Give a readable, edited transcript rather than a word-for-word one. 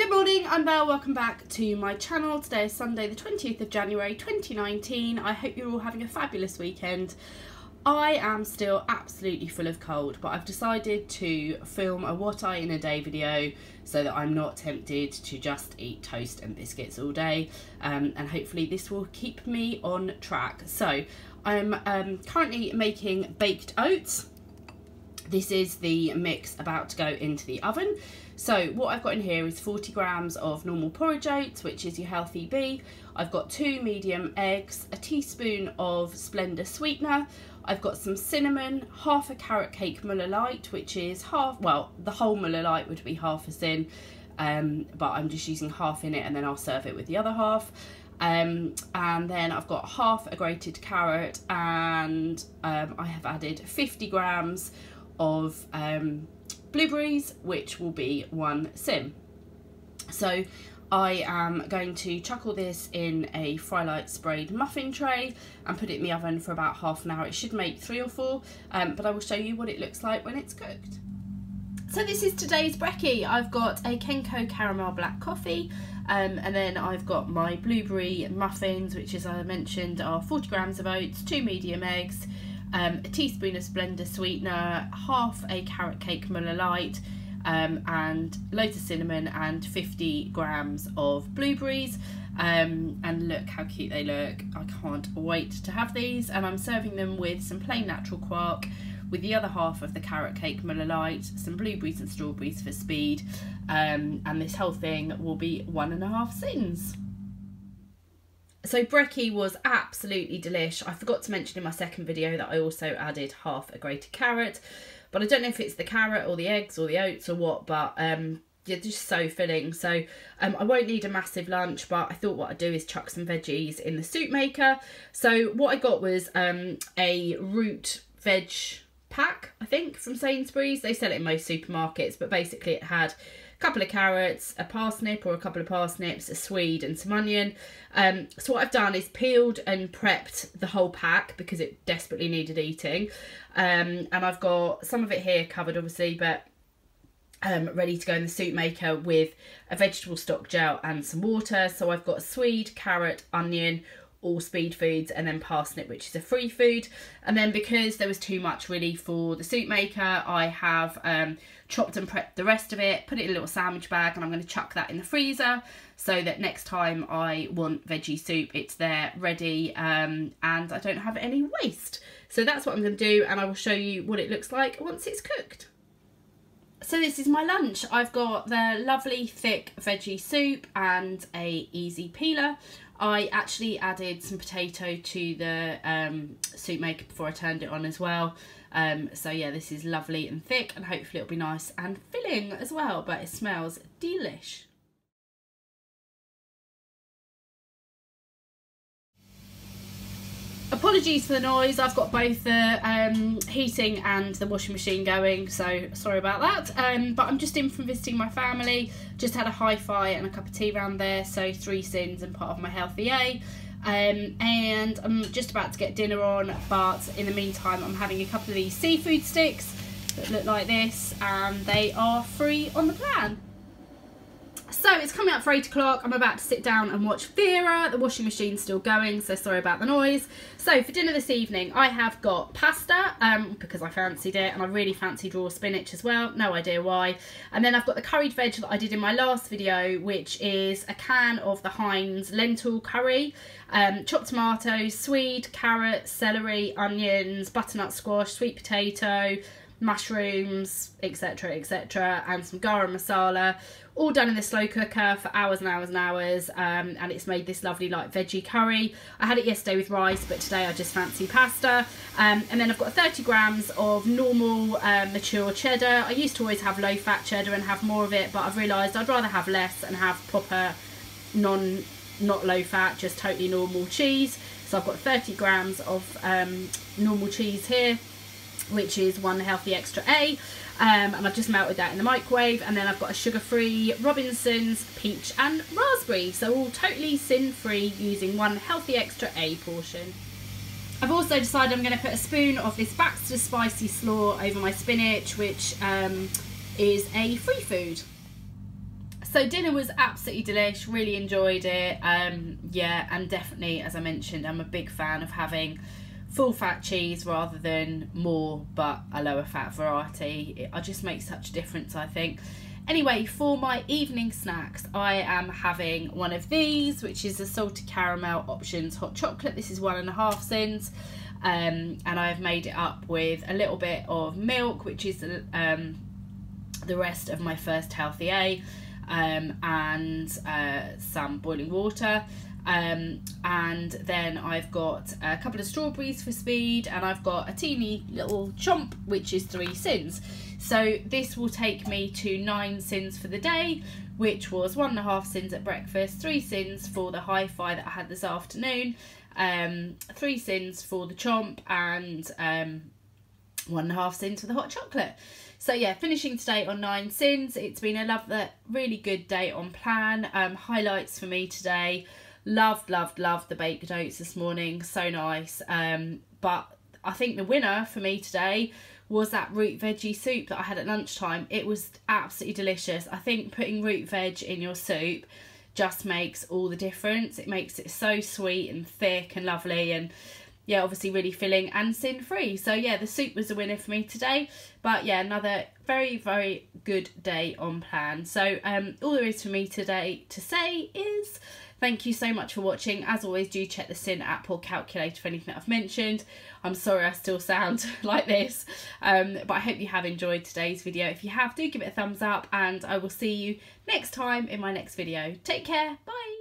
Good morning, I'm Belle, welcome back to my channel. Today is Sunday the 20th of January 2019. I hope you're all having a fabulous weekend. I am still absolutely full of cold, but I've decided to film a what I in a day video so that I'm not tempted to just eat toast and biscuits all day, and hopefully this will keep me on track. So I'm currently making baked oats. This is the mix about to go into the oven. So what I've got in here is 40 grams of normal porridge oats, which is your healthy B. I've got 2 medium eggs, a teaspoon of Splenda sweetener. I've got some cinnamon, half a carrot cake Muller Light, which is half, well, the whole Muller Light would be half a sin, but I'm just using half in it and then I'll serve it with the other half. And then I've got half a grated carrot, and I have added 50 grams of blueberries, which will be 1 sim. So I am going to chuck all this in a Fry Light sprayed muffin tray and put it in the oven for about half an hour. It should make 3 or 4, but I will show you what it looks like when it's cooked. So this is today's brekkie. I've got a Kenco caramel black coffee, and then I've got my blueberry muffins, which, as I mentioned, are 40 grams of oats, 2 medium eggs, a teaspoon of Splenda sweetener, half a carrot cake Muller Light, and loads of cinnamon and 50 grams of blueberries, and look how cute they look. I can't wait to have these, and I'm serving them with some plain natural quark with the other half of the carrot cake Muller Light, some blueberries and strawberries for speed, and this whole thing will be 1.5 sins. So brekkie was absolutely delish. I forgot to mention in my second video that I also added half a grated carrot, but I don't know if it's the carrot or the eggs or the oats or what, but they're just so filling. So I won't need a massive lunch, but I thought what I'd do is chuck some veggies in the soup maker. So what I got was a root veg pack, I think, from Sainsbury's. They sell it in most supermarkets, but basically it had a couple of carrots, a parsnip or a couple of parsnips, a swede and some onion. So what I've done is peeled and prepped the whole pack because it desperately needed eating, and I've got some of it here covered obviously, but ready to go in the soup maker with a vegetable stock gel and some water. So I've got swede, carrot, onion, all speed foods, and then parsnip, which is a free food. And then because there was too much really for the soup maker, I have chopped and prepped the rest of it, put it in a little sandwich bag, and I'm going to chuck that in the freezer so that next time I want veggie soup, it's there ready, and I don't have any waste. So that's what I'm going to do, and I will show you what it looks like once it's cooked. So this is my lunch. I've got the lovely thick veggie soup and a easy peeler. I actually added some potato to the soup maker before I turned it on as well. So yeah, this is lovely and thick, and hopefully it'll be nice and filling as well, but it smells delish. Apologies for the noise, I've got both the heating and the washing machine going, so sorry about that. But I'm just in from visiting my family, just had a hi-fi and a cup of tea around there, so 3 sins and part of my healthy A. And I'm just about to get dinner on, but in the meantime I'm having a couple of these seafood sticks that look like this, and they are free on the plan. So it's coming up for 8 o'clock. I'm about to sit down and watch Vera. The washing machine's still going, so sorry about the noise. So for dinner this evening, I have got pasta, because I fancied it, and I really fancied raw spinach as well. No idea why. And then I've got the curried veg that I did in my last video, which is a can of the Heinz lentil curry, chopped tomatoes, swede, carrot, celery, onions, butternut squash, sweet potato, mushrooms, etc, etc, and some garam masala, all done in the slow cooker for hours and hours and hours, and it's made this lovely like veggie curry. I had it yesterday with rice, but today I just fancy pasta. And then I've got 30 grams of normal mature cheddar. I used to always have low fat cheddar and have more of it, but I've realised I'd rather have less and have proper not low fat, just totally normal cheese. So I've got 30 grams of normal cheese here, which is 1 healthy extra A, and I've just melted that in the microwave. And then I've got a sugar-free Robinson's peach and raspberry, so all totally sin-free using 1 healthy extra A portion. I've also decided I'm going to put a spoon of this Baxter spicy slaw over my spinach, which is a free food. So dinner was absolutely delish, really enjoyed it. Yeah, and definitely, as I mentioned, I'm a big fan of having full fat cheese rather than more but a lower fat variety. It just makes such a difference, I think. Anyway, for my evening snacks, I am having one of these, which is a salted caramel options hot chocolate. This is 1.5 cents, and I've made it up with a little bit of milk, which is the rest of my first healthy A, and some boiling water. And then I've got a couple of strawberries for speed, and I've got a teeny little chomp, which is 3 cents. So this will take me to 9 cents for the day, which was 1.5 cents at breakfast, 3 cents for the hi-fi that I had this afternoon, 3 cents for the chomp, and 1.5 cents for the hot chocolate. So yeah, finishing today on 9 cents. It's been a really good day on plan. Highlights for me today. Loved the baked oats this morning, so nice. But I think the winner for me today was that root veggie soup that I had at lunchtime. It was absolutely delicious. I think putting root veg in your soup just makes all the difference. It makes it so sweet and thick and lovely, and yeah, obviously really filling and sin free. So yeah, the soup was the winner for me today. But yeah, another very good day on plan. So all there is for me today to say is thank you so much for watching. As always, do check the Sin app or calculator for anything that I've mentioned. I'm sorry I still sound like this, but I hope you have enjoyed today's video. If you have, do give it a thumbs up, and I will see you next time in my next video. Take care, bye.